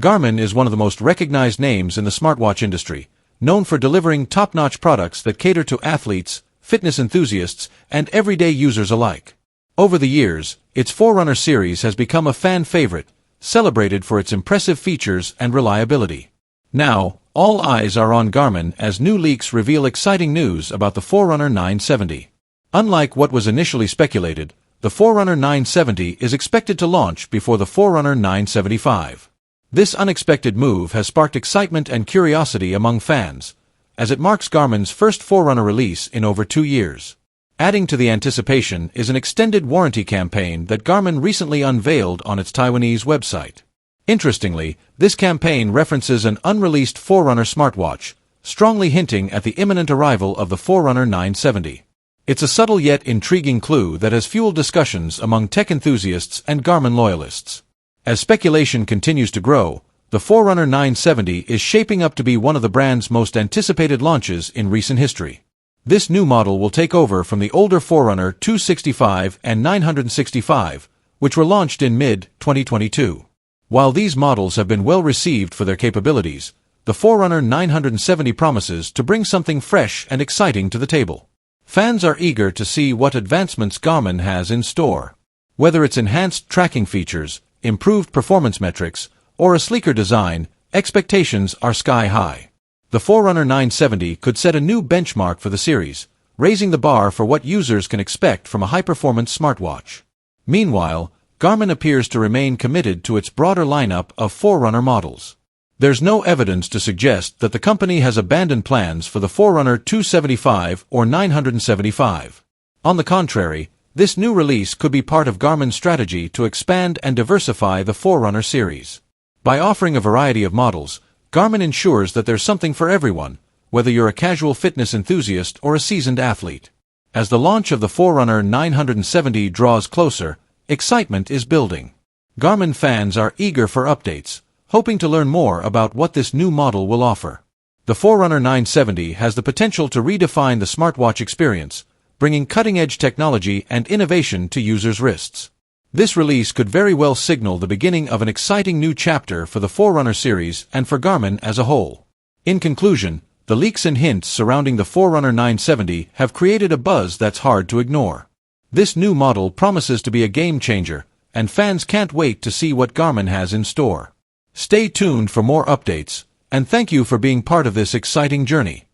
Garmin is one of the most recognized names in the smartwatch industry, known for delivering top-notch products that cater to athletes, fitness enthusiasts, and everyday users alike. Over the years, its Forerunner series has become a fan favorite, celebrated for its impressive features and reliability. Now, all eyes are on Garmin as new leaks reveal exciting news about the Forerunner 970. Unlike what was initially speculated, the Forerunner 970 is expected to launch before the Forerunner 975. This unexpected move has sparked excitement and curiosity among fans, as it marks Garmin's first Forerunner release in over 2 years. Adding to the anticipation is an extended warranty campaign that Garmin recently unveiled on its Taiwanese website. Interestingly, this campaign references an unreleased Forerunner smartwatch, strongly hinting at the imminent arrival of the Forerunner 970. It's a subtle yet intriguing clue that has fueled discussions among tech enthusiasts and Garmin loyalists. As speculation continues to grow, the Forerunner 970 is shaping up to be one of the brand's most anticipated launches in recent history. This new model will take over from the older Forerunner 265 and 965, which were launched in mid-2022. While these models have been well received for their capabilities, the Forerunner 970 promises to bring something fresh and exciting to the table. Fans are eager to see what advancements Garmin has in store. Whether it's enhanced tracking features, improved performance metrics, or a sleeker design, expectations are sky-high. The Forerunner 970 could set a new benchmark for the series, raising the bar for what users can expect from a high-performance smartwatch. Meanwhile, Garmin appears to remain committed to its broader lineup of Forerunner models. There's no evidence to suggest that the company has abandoned plans for the Forerunner 275 or 975. On the contrary, this new release could be part of Garmin's strategy to expand and diversify the Forerunner series. By offering a variety of models, Garmin ensures that there's something for everyone, whether you're a casual fitness enthusiast or a seasoned athlete. As the launch of the Forerunner 970 draws closer, excitement is building. Garmin fans are eager for updates, hoping to learn more about what this new model will offer. The Forerunner 970 has the potential to redefine the smartwatch experience, bringing cutting-edge technology and innovation to users' wrists. This release could very well signal the beginning of an exciting new chapter for the Forerunner series and for Garmin as a whole. In conclusion, the leaks and hints surrounding the Forerunner 970 have created a buzz that's hard to ignore. This new model promises to be a game-changer, and fans can't wait to see what Garmin has in store. Stay tuned for more updates, and thank you for being part of this exciting journey.